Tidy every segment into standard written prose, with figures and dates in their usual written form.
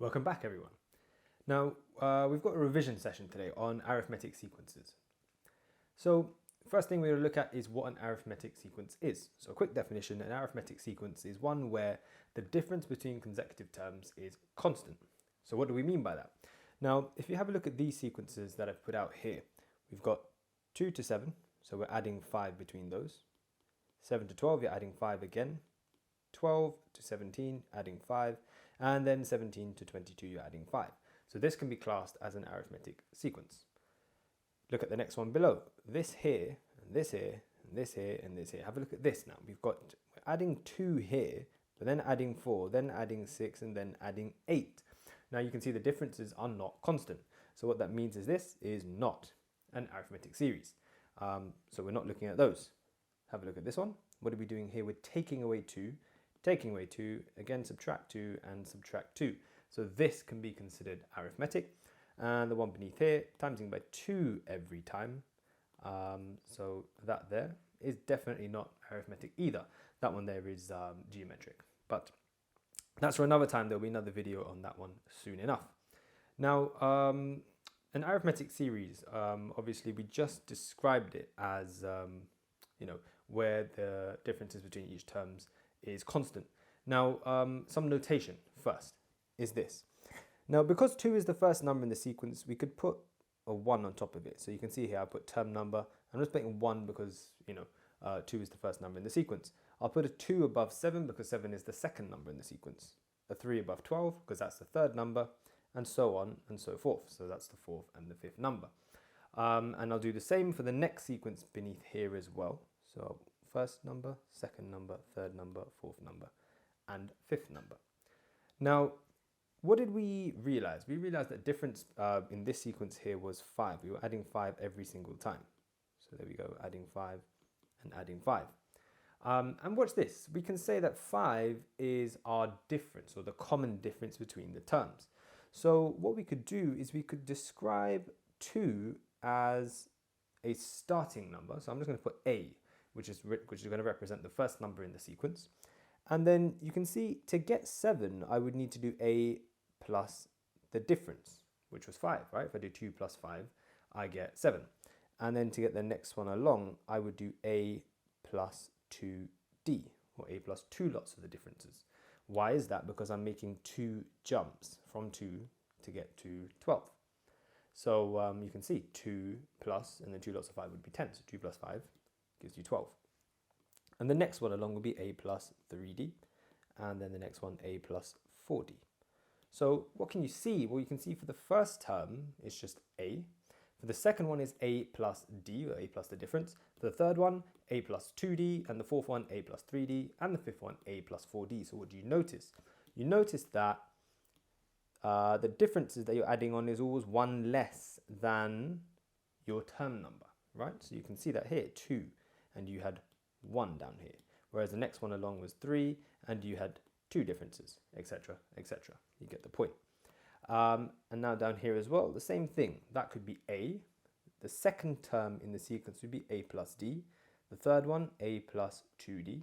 Welcome back, everyone. Now, we've got a revision session today on arithmetic sequences. So, first thing we're going to look at is what an arithmetic sequence is. So, a quick definition, an arithmetic sequence is one where the difference between consecutive terms is constant. So, what do we mean by that? Now, if you have a look at these sequences that I've put out here, we've got 2 to 7, so we're adding 5 between those. 7 to 12, you're adding 5 again. 12 to 17, adding 5, and then 17 to 22, you're adding 5. So this can be classed as an arithmetic sequence. Look at the next one below. This here, and this here, and this here, and this here. Have a look at this now. We're adding 2 here, but then adding 4, then adding 6, and then adding 8. Now you can see the differences are not constant. So what that means is this is not an arithmetic series. So we're not looking at those. Have a look at this one. What are we doing here? We're taking away 2, taking away 2, again subtract 2 and subtract 2. So this can be considered arithmetic. And the one beneath here, timesing by 2 every time. So that there is definitely not arithmetic either. That one there is geometric. But that's for another time. There'll be another video on that one soon enough. Now, an arithmetic series, obviously we just described it as, where the differences between each terms is constant. Now, some notation first is this. Now, because 2 is the first number in the sequence, we could put a 1 on top of it. So you can see here, I put term number. I'm just putting 1 because, 2 is the first number in the sequence. I'll put a 2 above 7 because 7 is the second number in the sequence. A 3 above 12 because that's the third number, and so on and so forth. So that's the fourth and the fifth number. And I'll do the same for the next sequence beneath here as well. So first number, second number, third number, fourth number, and fifth number. Now, what did we realize? We realized that difference in this sequence here was 5. We were adding 5 every single time. So there we go, adding 5 and adding 5. And watch this. We can say that 5 is our difference, or the common difference between the terms. So what we could do is we could describe 2 as a starting number. So I'm just going to put A, which is going to represent the first number in the sequence. And then you can see to get 7, I would need to do A plus the difference, which was 5, right? If I do 2 plus 5, I get 7. And then to get the next one along, I would do A plus 2D, or A plus 2 lots of the differences. Why is that? Because I'm making 2 jumps from 2 to get to 12. So you can see 2 plus, and then 2 lots of 5 would be 10. So 2 plus 5 gives you 12. And the next one along will be A plus 3D. And then the next one, A plus 4D. So what can you see? Well, you can see for the first term, it's just A. For the second one is A plus D, or A plus the difference. For the third one, A plus 2D. And the fourth one, A plus 3D. And the fifth one, A plus 4D. So what do you notice? You notice that the differences that you're adding on is always 1 less than your term number, right? So you can see that here, 2, and you had 1 down here. Whereas the next one along was 3, and you had 2 differences, etc., etc. You get the point. And now down here as well, the same thing. That could be A. The second term in the sequence would be A plus D. The third one, A plus 2D,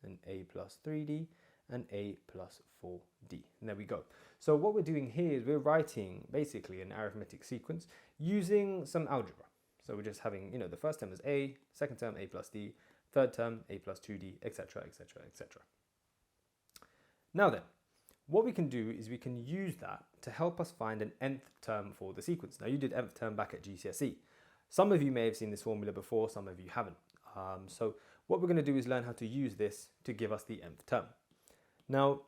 and A plus 3D, and A plus 4D. And there we go. So what we're doing here is we're writing basically an arithmetic sequence using some algebra. So we're just having, the first term is A, second term A plus D, third term A plus 2D, etc., etc., etc. Now then, what we can do is we can use that to help us find an nth term for the sequence. Now you did nth term back at GCSE. Some of you may have seen this formula before, some of you haven't. So what we're going to do is learn how to use this to give us the nth term. Now,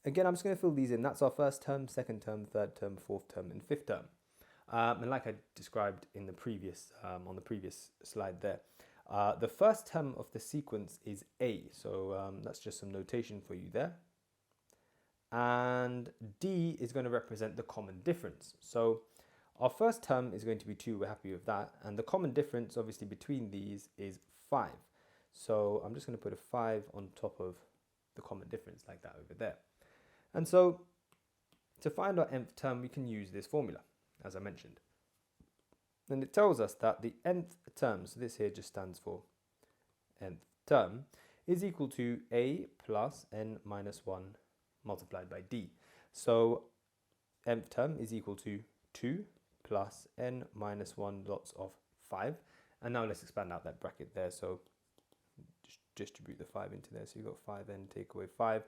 again, I'm just going to fill these in. That's our first term, second term, third term, fourth term, and fifth term. And like I described in the previous, on the previous slide there, the first term of the sequence is A. So that's just some notation for you there. And D is going to represent the common difference. So our first term is going to be 2. We're happy with that. And the common difference, obviously, between these is 5. So I'm just going to put a 5 on top of the common difference like that over there. And so to find our nth term, we can use this formula, as I mentioned. And it tells us that the nth term, so this here just stands for nth term, is equal to A plus n minus 1 multiplied by D. So nth term is equal to 2 plus n minus 1 lots of 5. And now let's expand out that bracket there. So just distribute the 5 into there. So you've got 5n take away 5.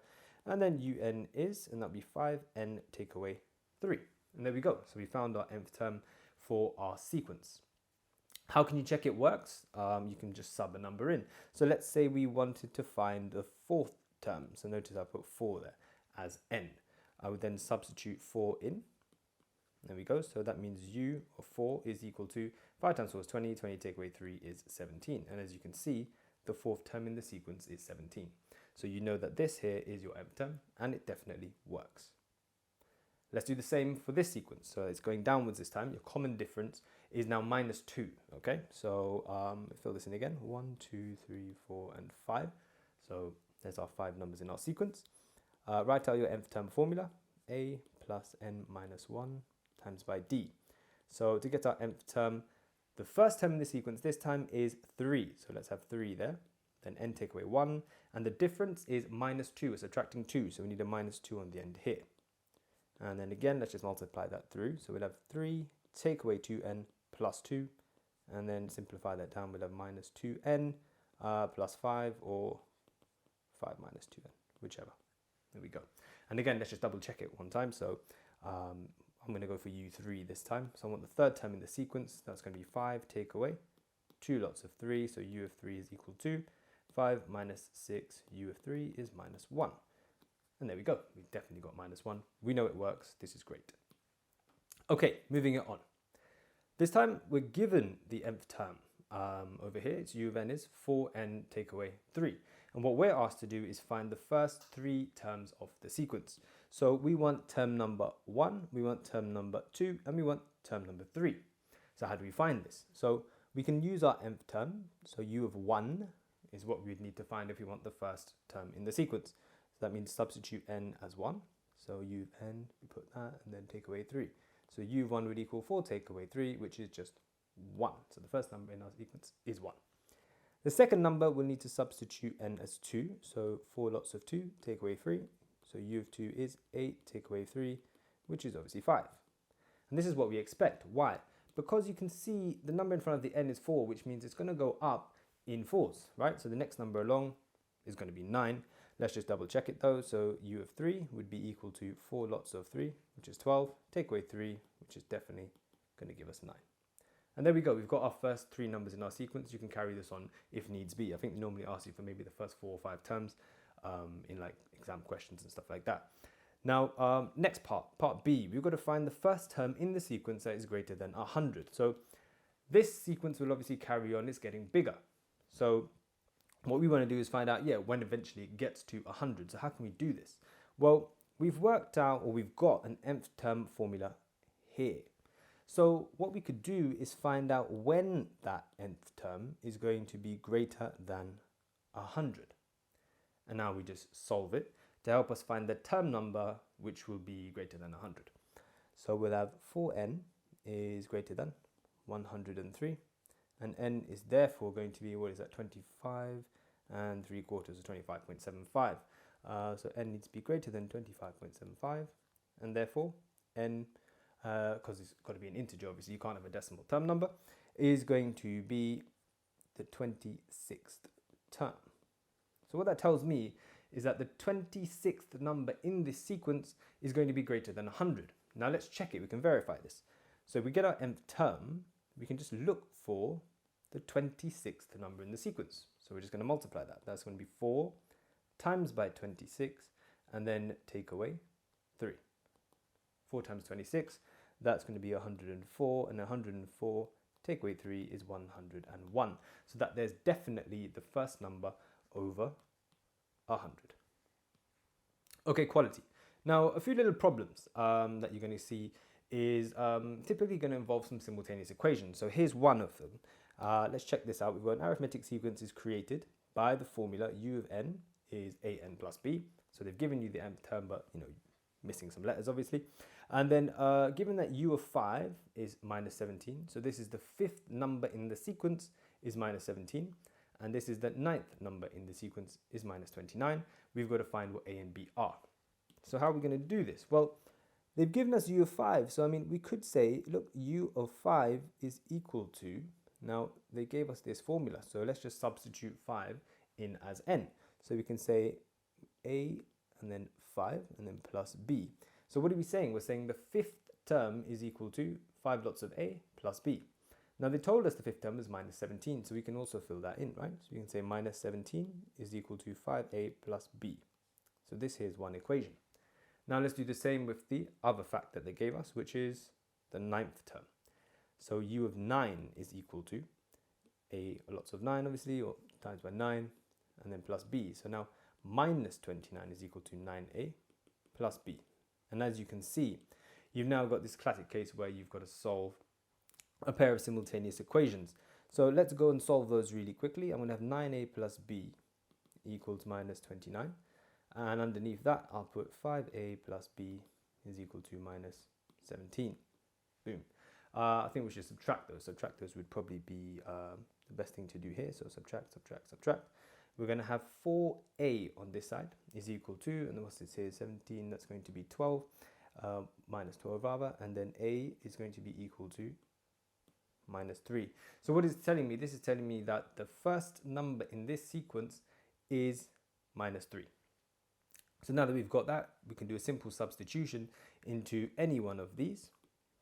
And then un is, and that'll be 5n take away 3. And there we go. So we found our nth term for our sequence. How can you check it works? You can just sub a number in. So let's say we wanted to find the 4th term. So notice I put 4 there as n. I would then substitute 4 in. There we go. So that means u of 4 is equal to 5 times 4 is 20. 20 take away 3 is 17. And as you can see, the 4th term in the sequence is 17. So you know that this here is your nth term, and it definitely works. Let's do the same for this sequence. So it's going downwards this time. Your common difference is now minus 2. Okay, so fill this in again. 1, 2, 3, 4, and 5. So there's our 5 numbers in our sequence. Write out your nth term formula. A plus n minus 1 times by d. So to get our nth term, the first term in the sequence this time is 3. So let's have 3 there. Then n take away 1. And the difference is minus 2. We're subtracting 2. So we need a minus 2 on the end here. And then again, let's just multiply that through. So we'll have 3 take away 2n plus 2. And then simplify that down. We'll have minus 2n plus 5, or 5 minus 2n, whichever. There we go. And again, let's just double check it one time. So I'm going to go for u3 this time. So I want the 3rd term in the sequence. That's going to be 5 take away 2 lots of 3. So u of 3 is equal to 5 minus 6. U of 3 is minus 1. And there we go. We've definitely got minus 1. We know it works. This is great. Okay, moving it on. This time we're given the nth term. Over here, it's u of n is 4n take away 3. And what we're asked to do is find the first 3 terms of the sequence. So we want term number 1, we want term number 2, and we want term number 3. So how do we find this? So we can use our nth term. So u of 1 is what we'd need to find if we want the first term in the sequence. So that means substitute n as 1. So u of n, we put that, and then take away 3. So u of 1 would equal 4 take away 3, which is just 1. So the first number in our sequence is 1. The second number, we'll need to substitute n as 2. So 4 lots of 2, take away 3. So u of 2 is 8, take away 3, which is obviously 5. And this is what we expect. Why? Because you can see the number in front of the n is 4, which means it's going to go up in 4s, right? So the next number along is going to be 9. Let's just double check it though. So u of 3 would be equal to 4 lots of 3, which is 12. Take away 3, which is definitely going to give us 9. And there we go. We've got our first 3 numbers in our sequence. You can carry this on if needs be. I think they normally ask you for maybe the first 4 or 5 terms in like exam questions and stuff like that. Now, next part B, we've got to find the first term in the sequence that is greater than 100. So this sequence will obviously carry on. It's getting bigger. So what we want to do is find out, when eventually it gets to 100. So how can we do this? Well, we've worked out, or we've got an nth term formula here. So what we could do is find out when that nth term is going to be greater than 100. And now we just solve it to help us find the term number which will be greater than 100. So we'll have 4n is greater than 103. And n is therefore going to be, what is that, 25 and 3/4 of 25.75. So n needs to be greater than 25.75. And therefore n, because it's got to be an integer, obviously you can't have a decimal term number, is going to be the 26th term. So what that tells me is that the 26th number in this sequence is going to be greater than 100. Now let's check it. We can verify this. So if we get our nth term, we can just look for the 26th number in the sequence. So we're just going to multiply that. That's going to be 4 times by 26 and then take away 3. 4 times 26, that's going to be 104, and 104 take away 3 is 101. So that there's definitely the first number over 100. Okay, quality. Now, a few little problems that you're going to see is typically going to involve some simultaneous equations. So here's one of them. Let's check this out. We've got an arithmetic sequence is created by the formula u of n is an plus b. So they've given you the nth term, but missing some letters obviously. And then given that u of 5 is minus 17, so this is the 5th number in the sequence is minus 17, and this is the 9th number in the sequence is minus 29. We've got to find what a and b are. So how are we going to do this? Well, they've given us u of 5. So, I mean, we could say, look, u of 5 is equal to, now they gave us this formula. So let's just substitute 5 in as n. So we can say a and then 5 and then plus b. So what are we saying? We're saying the fifth term is equal to 5 lots of a plus b. Now they told us the fifth term is minus 17, so we can also fill that in, right? So we can say minus 17 is equal to 5a plus b. So this here is one equation. Now let's do the same with the other fact that they gave us, which is the ninth term. So u of 9 is equal to a lots of 9, obviously, or times by 9, and then plus b. So now minus 29 is equal to 9a plus b. And as you can see, you've now got this classic case where you've got to solve a pair of simultaneous equations. So let's go and solve those really quickly. I'm going to have 9a plus b equals minus 29. And underneath that, I'll put 5a plus b is equal to minus 17. Boom. I think we should subtract those. Subtract those would probably be the best thing to do here. So subtract, subtract, subtract. We're going to have 4a on this side is equal to, and what's this here, 17, that's going to be 12, minus 12 rather, and then a is going to be equal to minus 3. So what is it telling me? This is telling me that the first number in this sequence is minus 3. So now that we've got that, we can do a simple substitution into any one of these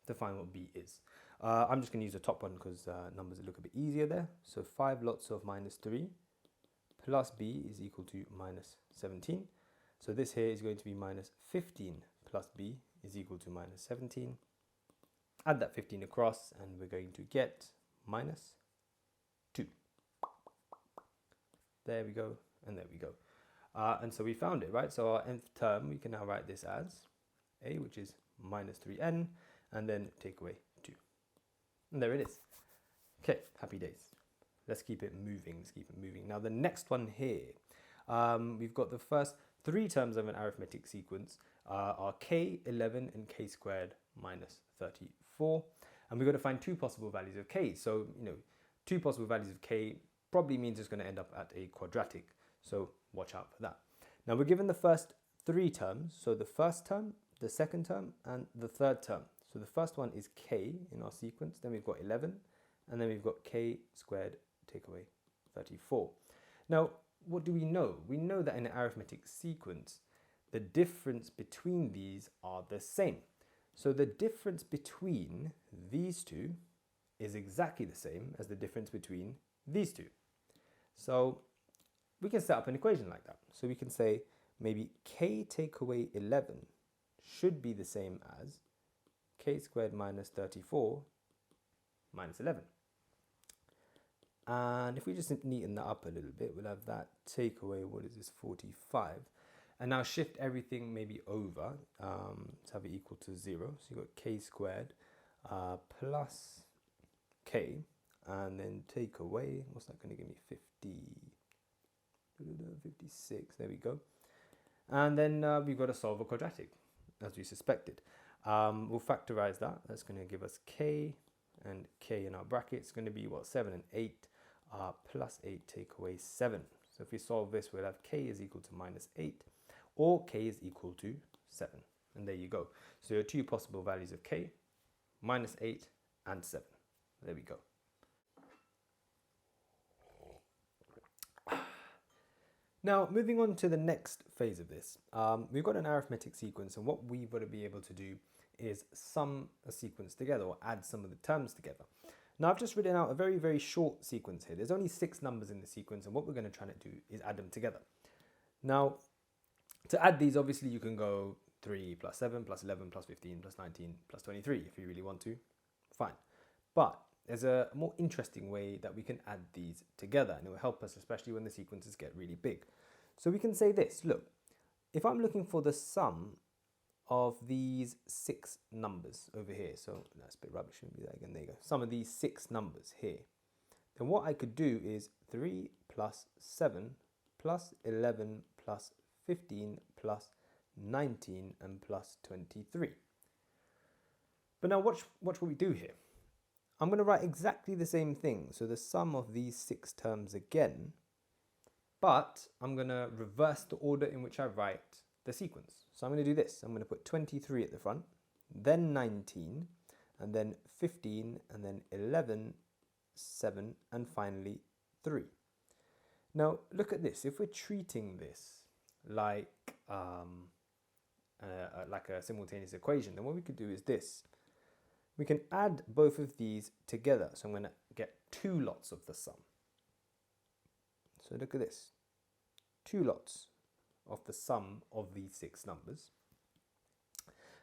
to find what b is. I'm just going to use the top one because numbers look a bit easier there. So 5 lots of minus 3 plus b is equal to minus 17. So this here is going to be minus 15 plus b is equal to minus 17. Add that 15 across and we're going to get minus 2. There we go, and there we go. And so we found it, right? So our nth term, we can now write this as a, which is minus 3n, and then take away 2. And there it is. Okay, happy days. Let's keep it moving, let's keep it moving. Now the next one here, we've got the first 3 terms of an arithmetic sequence are k, 11, and k squared minus 34. And we've got to find 2 possible values of k. So, 2 possible values of k probably means it's going to end up at a quadratic. So watch out for that. Now we're given the first 3 terms. So the first term, the second term, and the third term. So the first one is k in our sequence. Then we've got 11. And then we've got k squared take away 34. Now, what do we know? We know that in an arithmetic sequence, the difference between these are the same. So the difference between these two is exactly the same as the difference between these two. So we can set up an equation like that. So we can say maybe k take away 11 should be the same as k squared minus 34 minus 11. And if we just neaten that up a little bit, we'll have that take away, what is this, 45. And now shift everything maybe over to have it equal to 0. So you've got k squared plus k, and then take away, what's that going to give me, 56, there we go. And then we've got to solve a quadratic, as we suspected. We'll factorize that. That's going to give us k, and k in our brackets is going to be, what, 7 and 8. Plus 8 take away 7. So if we solve this, we'll have k is equal to minus 8, or k is equal to 7. And there you go. So your 2 possible values of k, minus 8 and 7. There we go. Now, moving on to the next phase of this, we've got an arithmetic sequence, and what we've got to be able to do is sum a sequence together, or add some of the terms together. Now I've just written out a very, very short sequence here. There's only 6 numbers in the sequence, and what we're going to try to do is add them together. Now, to add these, obviously you can go 3 plus 7 plus 11 plus 15 plus 19 plus 23 if you really want to. Fine. But there's a more interesting way that we can add these together, and it will help us, especially when the sequences get really big. So we can say this, look, if I'm looking for the sum of these 6 numbers over here, so that's a bit rubbish, shouldn't do that again, there you go, some of these 6 numbers here, then what I could do is 3 plus 7 plus 11 plus 15 plus 19 and plus 23. But now watch what we do here. I'm going to write exactly the same thing, so the sum of these 6 terms again, but I'm going to reverse the order in which I write the sequence. So I'm going to do this. I'm going to put 23 at the front, then 19, and then 15, and then 11, 7, and finally 3. Now look at this. If we're treating this like a simultaneous equation, then what we could do is this. We can add both of these together. So I'm going to get 2 lots of the sum. So look at this. 2 lots of the sum of these 6 numbers.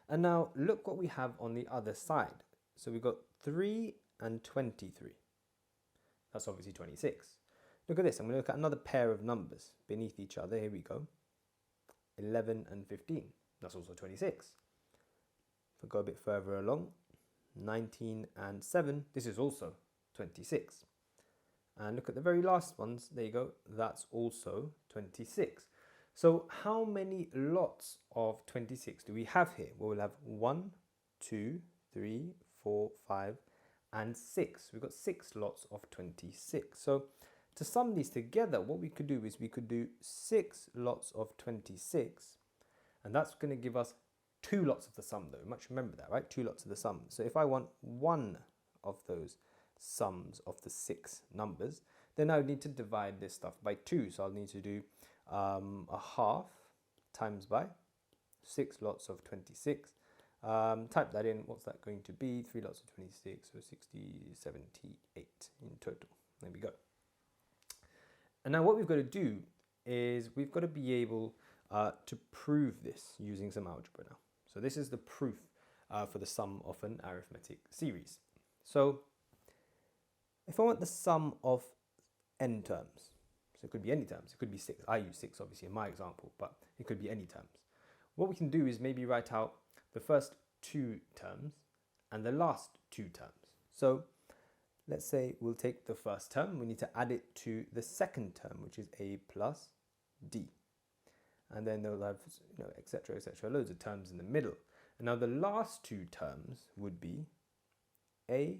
And now look what we have on the other side. So we've got 3 and 23. That's obviously 26. Look at this. I'm going to look at another pair of numbers beneath each other. Here we go. 11 and 15. That's also 26. If we go a bit further along, 19 and 7. This is also 26. And look at the very last ones. There you go. That's also 26. So how many lots of 26 do we have here? Well, we'll have 1, 2, 3, 4, 5, and 6. We've got 6 lots of 26. So to sum these together, what we could do is we could do 6 lots of 26. And that's going to give us 2 lots of the sum, though. You must remember that, right? 2 lots of the sum. So if I want one of those sums of the 6 numbers, then I would need to divide this stuff by 2. So I'll need to do a half times by 6 lots of 26. Type that in. What's that going to be? 3 lots of 26, so 60, 78 in total. There we go. And now what we've got to do is we've got to be able to prove this using some algebra now. So this is the proof for the sum of an arithmetic series. So if I want the sum of n terms, so it could be any terms, it could be 6. I use 6 obviously in my example, but it could be any terms. What we can do is maybe write out the first 2 terms and the last 2 terms. So let's say we'll take the first term, we need to add it to the second term, which is a plus d. And then they'll have, etc., etc., loads of terms in the middle. And now the last 2 terms would be a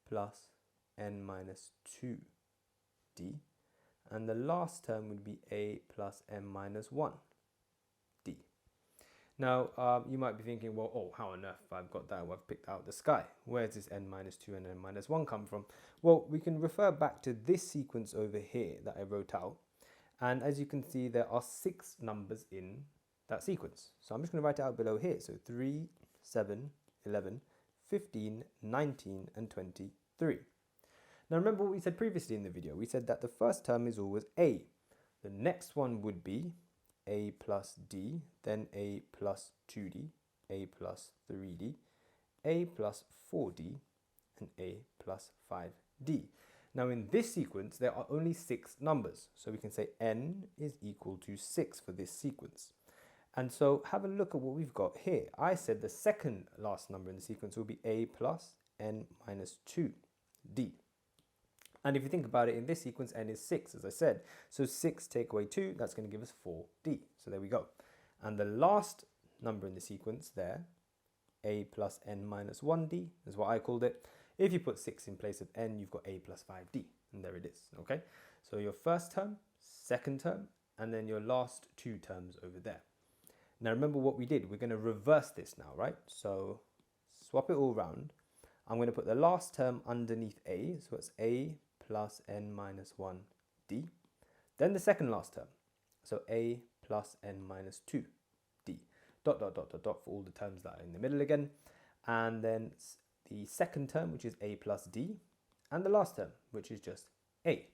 plus n minus 2d. And the last term would be a plus m minus 1d. Now, you might be thinking, well, oh, how on earth I've got that? Well, I've picked out the sky. Where's this n minus 2 and n minus 1 come from? Well, we can refer back to this sequence over here that I wrote out. And as you can see, there are 6 numbers in that sequence. So I'm just going to write it out below here. So 3, 7, 11, 15, 19, and 23. Now remember what we said previously in the video. We said that the first term is always a. The next one would be a plus d, then a plus 2d, a plus 3d, a plus 4d, and a plus 5d. Now in this sequence, there are only 6 numbers. So we can say n is equal to 6 for this sequence. And so have a look at what we've got here. I said the second last number in the sequence will be a plus n minus 2d. And if you think about it, in this sequence, n is 6, as I said. So 6 take away 2, that's going to give us 4d. So there we go. And the last number in the sequence there, a plus n minus 1d, is what I called it. If you put 6 in place of n, you've got a plus 5d. And there it is, okay? So your first term, second term, and then your last 2 terms over there. Now remember what we did. We're going to reverse this now, right? So swap it all round. I'm going to put the last term underneath a, so it's a plus n minus 1d. Then the second last term, so a plus n minus 2d. Dot, dot, dot, dot, dot for all the terms that are in the middle again. And then the second term, which is a plus d. And the last term, which is just a.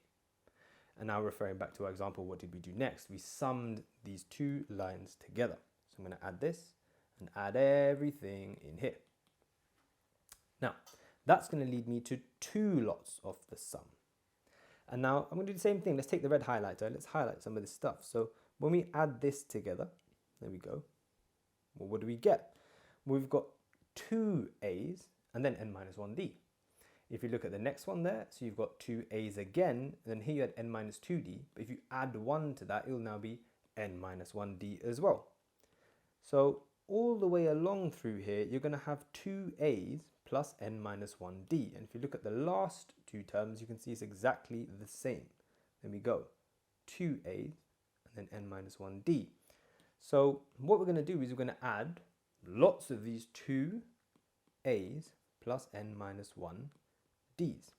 And now referring back to our example, what did we do next? We summed these 2 lines together. So I'm going to add this and add everything in here. Now, that's going to lead me to 2 lots of the sum. And now I'm going to do the same thing. Let's take the red highlighter. Let's highlight some of this stuff. So when we add this together, there we go. Well, what do we get? Well, we've got 2 a's and then n minus 1d. If you look at the next one there, so you've got 2 a's again, and then here you had n minus 2d. But if you add 1 to that, it'll now be n minus 1d as well. So all the way along through here, you're going to have 2 a's plus n minus 1d. And if you look at the last 2 terms, you can see it's exactly the same. There we go. 2 a's and then n minus 1d. So what we're going to do is we're going to add lots of these 2a's plus n minus 1 d's.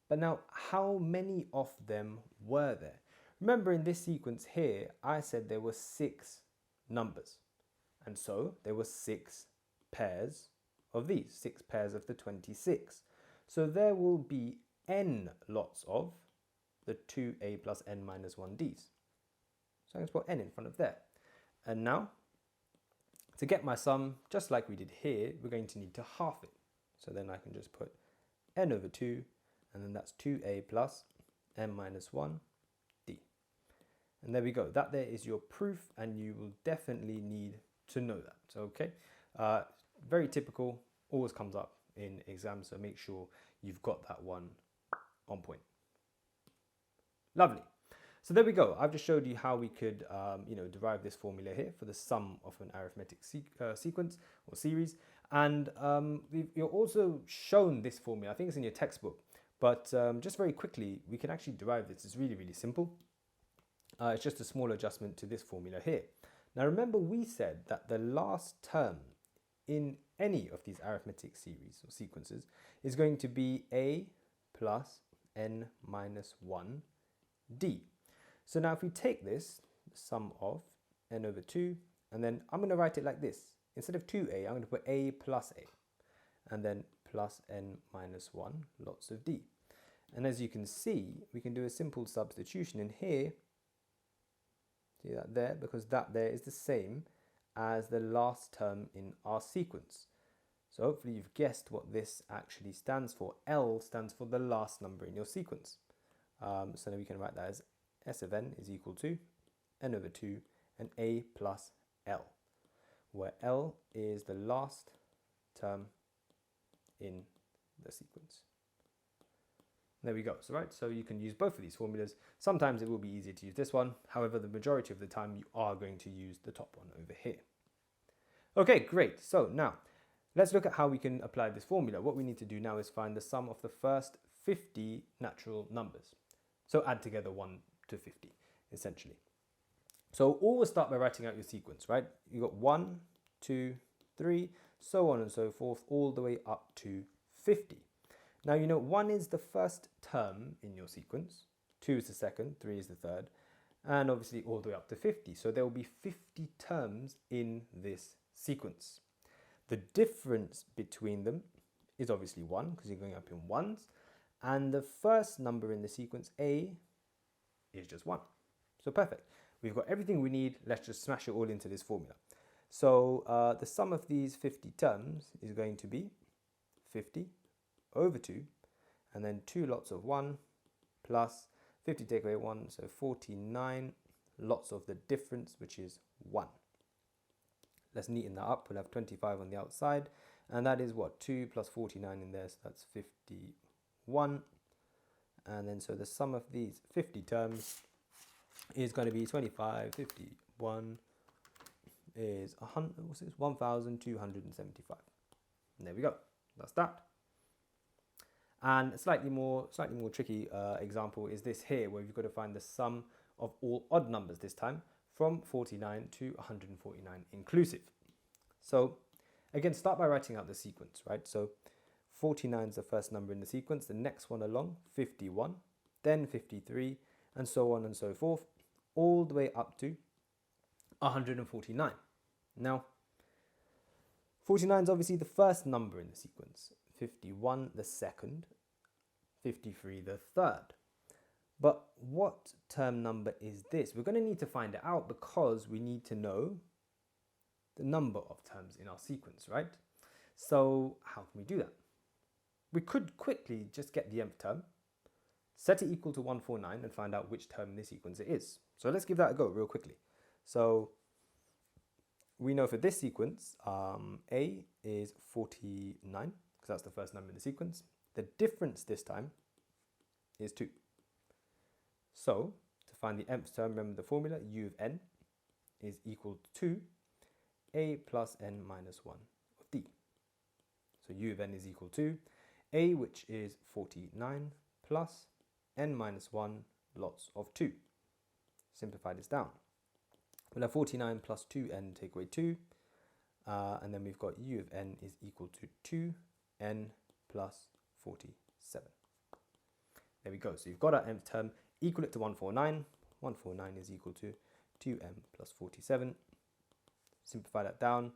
But now, how many of them were there? Remember, in this sequence here, I said there were 6 numbers. And so there were 6 pairs of these, 6 pairs of the 26. So there will be n lots of the 2a plus n minus 1 d's. So I'm going to put n in front of there. And now, to get my sum, just like we did here, we're going to need to half it. So then I can just put n over 2, and then that's 2a plus n minus 1 d. And there we go. That there is your proof, and you will definitely need to know that. So, okay, very typical, always comes up in exams, so make sure you've got that one on point. Lovely. So there we go. I've just showed you how we could derive this formula here for the sum of an arithmetic sequence or series. And you're also shown this formula. I think it's in your textbook. But just very quickly, we can actually derive this. It's really, really simple. It's just a small adjustment to this formula here. Now remember, we said that the last term in any of these arithmetic series or sequences is going to be a plus n minus 1 d. So now if we take this, the sum of n over 2, and then I'm going to write it like this. Instead of 2a, I'm going to put a plus a, and then plus n minus 1, lots of d. And as you can see, we can do a simple substitution in here. See that there? Because that there is the same as the last term in our sequence. So hopefully you've guessed what this actually stands for. L stands for the last number in your sequence. So then we can write that as S of n is equal to n over 2 and a plus L, where L is the last term in the sequence. There we go. So, right, so you can use both of these formulas. Sometimes it will be easier to use this one. However, the majority of the time you are going to use the top one over here. Okay, great. So now let's look at how we can apply this formula. What we need to do now is find the sum of the first 50 natural numbers. So add together 1 to 50, essentially. So always start by writing out your sequence, right? You got 1, 2, 3, so on and so forth, all the way up to 50. Now, you know, 1 is the first term in your sequence, 2 is the second, 3 is the third, and obviously all the way up to 50. So there will be 50 terms in this sequence. The difference between them is obviously 1, because you're going up in ones, and the first number in the sequence, a, is just 1. So perfect. We've got everything we need. Let's just smash it all into this formula. So the sum of these 50 terms is going to be 50 over 2, and then 2 lots of 1 plus 50 take away 1, so 49 lots of the difference, which is 1. Let's neaten that up. We'll have 25 on the outside, and that is what? 2 plus 49 in there, so that's 51. And then so the sum of these 50 terms is going to be 25, 51 is 1,275. And there we go. That's that. And a slightly more tricky example is this here, where you've got to find the sum of all odd numbers this time, from 49 to 149 inclusive. So again, start by writing out the sequence, right? So 49 is the first number in the sequence, the next one along, 51, then 53, and so on and so forth, all the way up to 149. Now, 49 is obviously the first number in the sequence, 51 the second, 53 the third. But what term number is this? We're going to need to find it out, because we need to know the number of terms in our sequence, right? So how can we do that? We could quickly just get the nth term, set it equal to 149, and find out which term in this sequence it is. So let's give that a go real quickly. So we know for this sequence, A is 49, because that's the first number in the sequence. The difference this time is 2. So to find the nth term, remember the formula, u of n is equal to a plus n minus 1 of d. So u of n is equal to a, which is 49, plus n minus 1 lots of 2. Simplify this down. We'll have 49 plus 2n take away 2. and then we've got u of n is equal to 2n plus 47. There we go. So you've got our nth term, equal it to 149. 149 is equal to 2n plus 47. Simplify that down.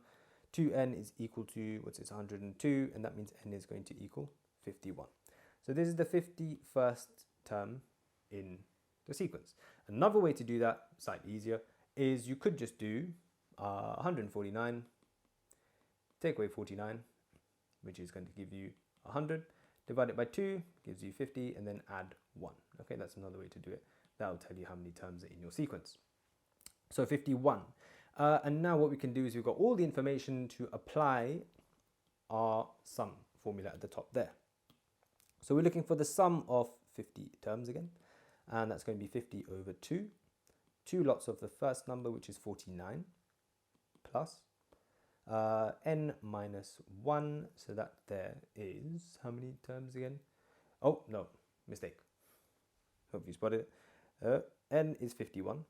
2n is equal to, what's this, 102, and that means n is going to equal 51. So this is the 51st term in the sequence. Another way to do that, slightly easier, is you could just do 149, take away 49, which is going to give you 100, divide it by 2, gives you 50, and then add 1. Okay, that's another way to do it. That'll tell you how many terms are in your sequence. So 51. And now what we can do is we've got all the information to apply our sum formula at the top there. So we're looking for the sum of 50 terms again, and that's going to be 50 over 2. 2 lots of the first number, which is 49, plus n minus 1, so that there is, how many terms again? Oh, no, mistake. Hope you spotted it. N is 51,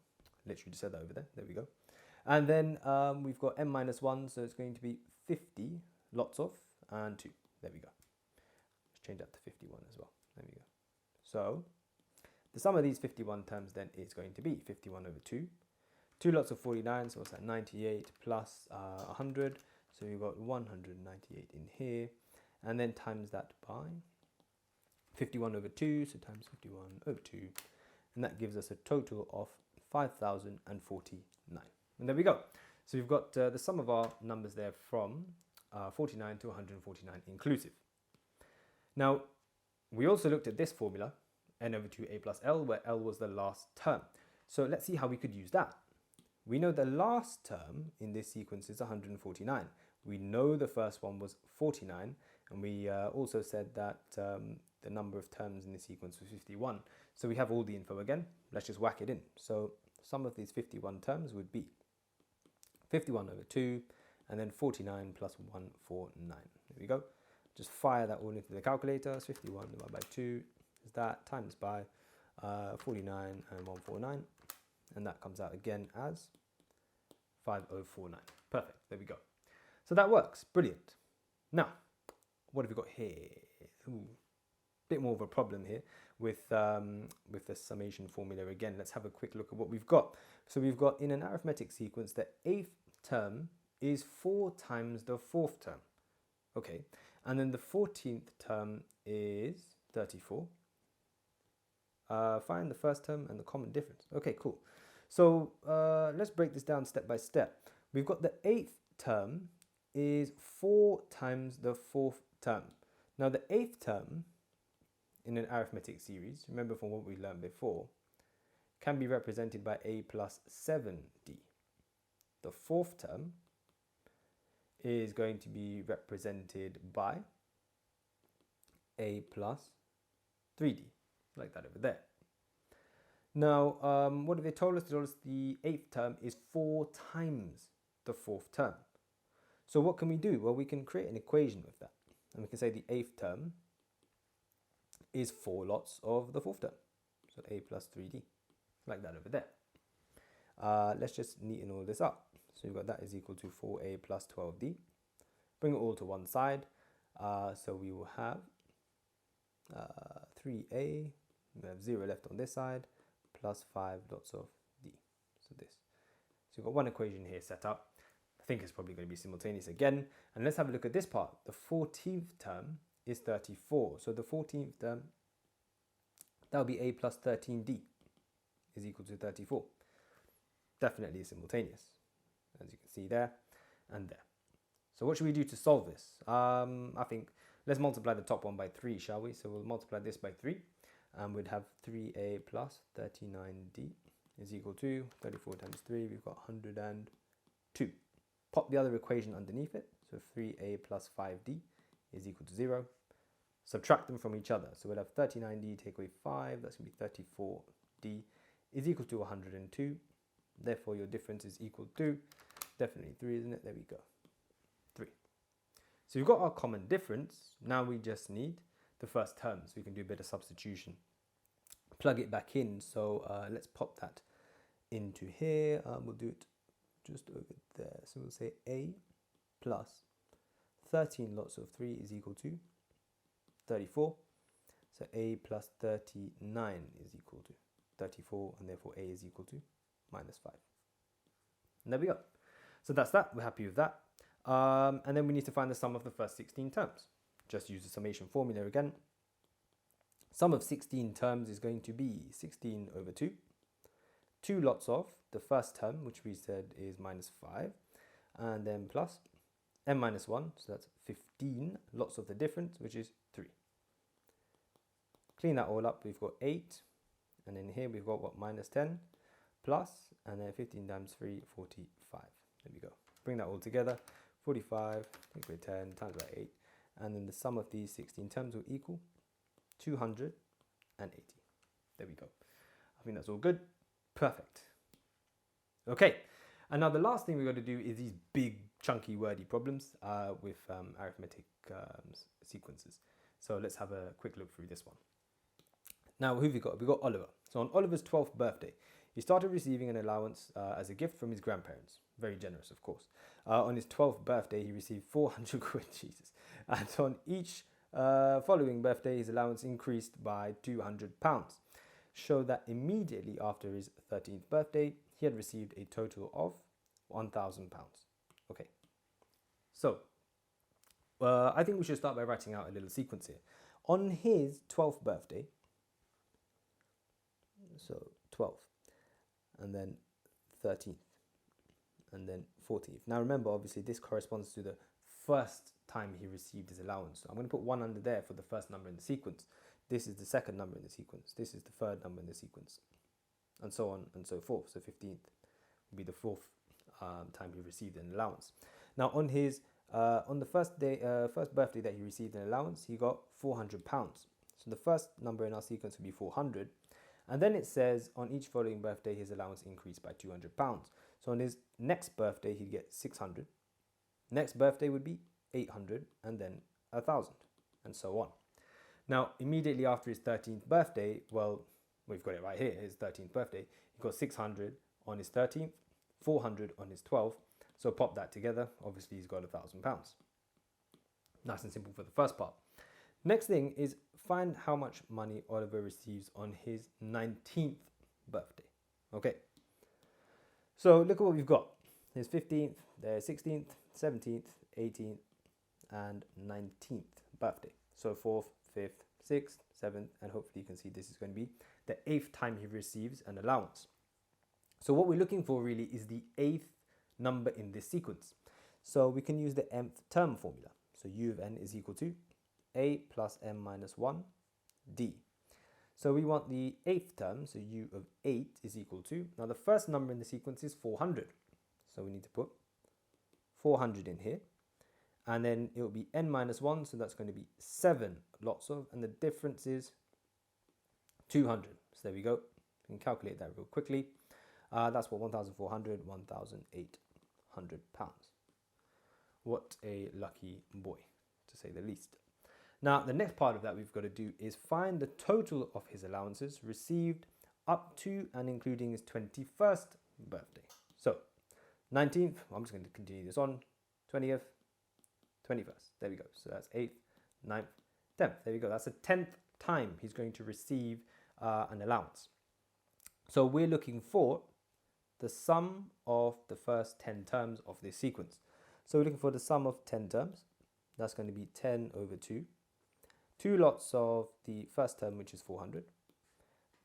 literally just said that over there, there we go. And then we've got n minus 1, so it's going to be 50 lots of, and 2, there we go. Let's change that to 51 as well, there we go. So the sum of these 51 terms then is going to be 51 over 2. 2 lots of 49, so what's that, 98 plus 100. So we've got 198 in here. And then times that by 51 over 2, so times 51 over 2. And that gives us a total of 5,049. And there we go. So we've got the sum of our numbers there from 49 to 149 inclusive. Now, we also looked at this formula, n over 2a plus l, where l was the last term. So let's see how we could use that. We know the last term in this sequence is 149. We know the first one was 49, and we also said that the number of terms in the sequence was 51. So we have all the info again. Let's just whack it in. So some of these 51 terms would be 51 over 2, and then 49 plus 149. There we go. Just fire that all into the calculator. 51 divided by 2 is that, times by 49 and 149. And that comes out again as 5049. Perfect, there we go. So that works, brilliant. Now, what have we got here? Ooh, bit more of a problem here with the summation formula again. Let's have a quick look at what we've got. So we've got, in an arithmetic sequence, the 8th term is 4 times the 4th term. Okay, and then the 14th term is 34. Find the first term and the common difference. Okay, cool. So let's break this down step by step. We've got the 8th term is 4 times the 4th term. Now the 8th term in an arithmetic series, remember from what we learned before, can be represented by a plus 7d. The 4th term is going to be represented by a plus 3d, like that over there. Now, what have they told us? They told us the 8th term is 4 times the 4th term. So what can we do? Well, we can create an equation with that. And we can say the 8th term is 4 lots of the 4th term. So a plus 3d, like that over there. Let's just neaten all this up. So we've got that is equal to 4a plus 12d. Bring it all to one side. So we will have 3a, we have 0 left on this side, plus 5 lots of d. So this. So we've got one equation here set up. I think it's probably going to be simultaneous again. And let's have a look at this part. The 14th term is 34. So the 14th term, that'll be a plus 13d is equal to 34. Definitely simultaneous, as you can see there and there. So what should we do to solve this? I think let's multiply the top one by 3, shall we? So we'll multiply this by 3. And we'd have 3a plus 39d is equal to 34 times 3. We've got 102. Pop the other equation underneath it. So 3a plus 5d is equal to 0. Subtract them from each other. So we'll have 39d take away 5. That's going to be 34d is equal to 102. Therefore, your difference is equal to, definitely 3, isn't it? There we go. 3. So we've got our common difference. Now we just need the first term. So we can do a bit of substitution. Plug it back in. So let's pop that into here. We'll do it just over there. So we'll say a plus 13 lots of 3 is equal to 34. So a plus 39 is equal to 34, and therefore a is equal to minus 5. And there we go. So that's that. We're happy with that. And then we need to find the sum of the first 16 terms. Just use the summation formula again. Sum of 16 terms is going to be 16 over 2. 2 lots of the first term, which we said is minus 5, and then plus n minus 1, so that's 15 lots of the difference, which is 3. Clean that all up, we've got 8, and then here we've got what, minus 10, plus, and then 15 times 3, 45. There we go. Bring that all together, 45, take away 10, times by 8, and then the sum of these 16 terms will equal 280. There we go. I think that's all good. Perfect. Okay, and now the last thing we've got to do is these big, chunky, wordy problems with arithmetic sequences. So let's have a quick look through this one. Now, who have we got? We've got Oliver. So on Oliver's 12th birthday, he started receiving an allowance as a gift from his grandparents. Very generous, of course. On his 12th birthday, he received 400 quid, Jesus. And on each following birthday, his allowance increased by £200. Show that immediately after his 13th birthday, he had received a total of £1,000. Okay, so I think we should start by writing out a little sequence here. On his 12th birthday, so 12th, and then 13th, and then 14th. Now remember, obviously, this corresponds to the first time he received his allowance. So I'm going to put 1 under there for the first number in the sequence. This is the second number in the sequence. This is the third number in the sequence, and so on and so forth. So 15th will be the fourth time he received an allowance. Now on his on the first birthday that he received an allowance, he got £400. So the first number in our sequence would be 400, and then it says on each following birthday his allowance increased by £200. So on his next birthday he'd get 600. Next birthday would be 800, and then 1,000, and so on. Now, immediately after his 13th birthday, well, we've got it right here, his 13th birthday, he got 600 on his 13th, 400 on his 12th. So pop that together. Obviously, he's got £1,000. Nice and simple for the first part. Next thing is find how much money Oliver receives on his 19th birthday. Okay. So look at what we've got. His 15th, there's 16th, 17th, 18th, and 19th birthday. So 4th, 5th, 6th, 7th, and hopefully you can see this is going to be the 8th time he receives an allowance. So what we're looking for really is the 8th number in this sequence. So we can use the nth term formula. So u of n is equal to a plus m minus 1 d. So we want the 8th term, so u of 8 is equal to, now the first number in the sequence is 400. So we need to put 400 in here. And then it will be n minus 1, so that's going to be 7 lots of, and the difference is 200. So there we go. We can calculate that real quickly. That's what 1,400, 1,800 pounds. What a lucky boy, to say the least. Now, the next part of that we've got to do is find the total of his allowances received up to and including his 21st birthday. So, 19th, I'm just going to continue this on, 20th, 21st, there we go. So that's 8th, 9th, 10th, there we go. That's the 10th time he's going to receive an allowance. So we're looking for the sum of the first 10 terms of this sequence. So we're looking for the sum of 10 terms. That's going to be 10 over 2. 2 lots of the first term, which is 400,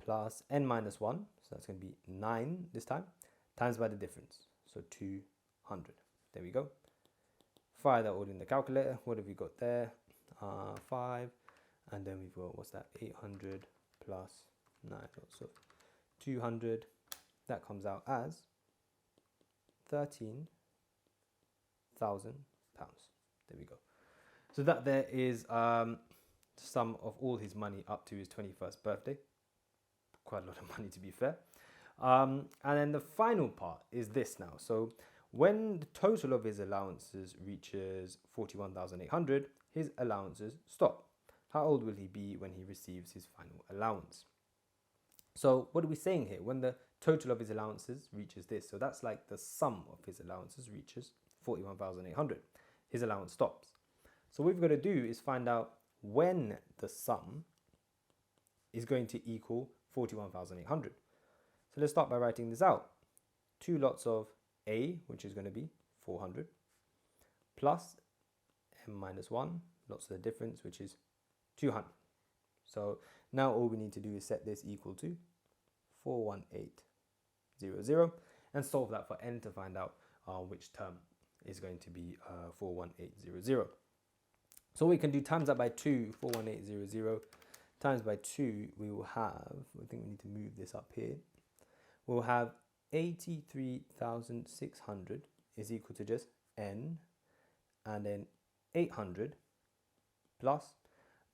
plus n minus 1, so that's going to be 9 this time, times by the difference, so 200. There we go. Fire that all in the calculator. What have we got there? 5, and then we've got, what's that, 800 plus 9 lots of 200. That comes out as £13,000. There we go. So that there is sum of all his money up to his 21st birthday. Quite a lot of money, to be fair. And then the final part is this now. So when the total of his allowances reaches 41,800, his allowances stop. How old will he be when he receives his final allowance? So what are we saying here? When the total of his allowances reaches this, so that's like the sum of his allowances reaches 41,800. his allowance stops. So what we've got to do is find out when the sum is going to equal 41,800. So let's start by writing this out. 2 lots of A, which is going to be 400, plus m minus 1, lots of the difference, which is 200. So now all we need to do is set this equal to 41800 and solve that for n to find out which term is going to be 41800. So we can do times that by 2, 41800 times by 2, we will have, I think we need to move this up here, we'll have 83,600 is equal to just n, and then 800 plus,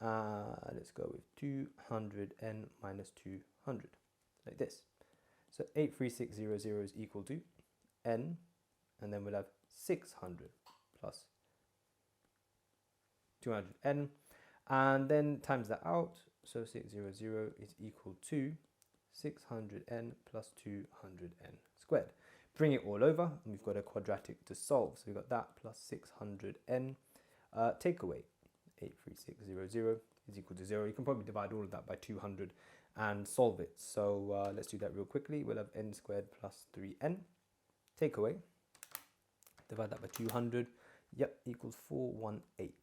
let's go with 200n minus 200, like this. So 83600 is equal to n, and then we'll have 600 plus 200n, and then times that out. So 600 is equal to 600n plus 200n squared. Bring it all over, and we've got a quadratic to solve. So we've got that plus 600n. Take away 83600 is equal to 0. You can probably divide all of that by 200 and solve it. So let's do that real quickly. We'll have n squared plus 3n. Take away, divide that by 200. Yep, equals 418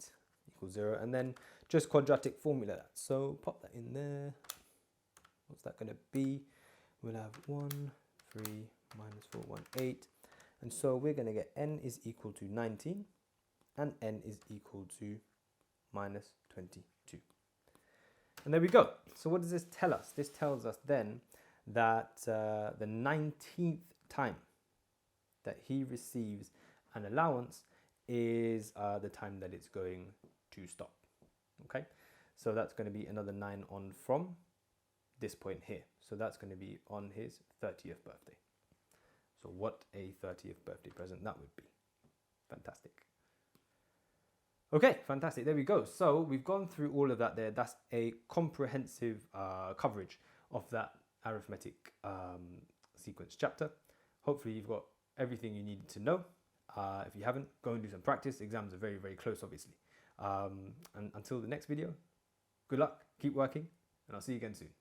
equals 0. And then just quadratic formula that. So pop that in there. What's that going to be? We'll have 1, 3 minus 418. And so we're going to get n is equal to 19 and n is equal to minus 22. And there we go. So what does this tell us? This tells us then that the 19th time that he receives an allowance is the time that it's going to stop. Okay, so that's going to be another 9 on from this point here. So that's going to be on his 30th birthday. So what a 30th birthday present that would be. Fantastic. Okay, fantastic. There we go. So we've gone through all of that there. That's a comprehensive coverage of that arithmetic sequence chapter. Hopefully you've got everything you needed to know. If you haven't, go and do some practice. Exams are very, very close, obviously. And until the next video, good luck, keep working, and I'll see you again soon.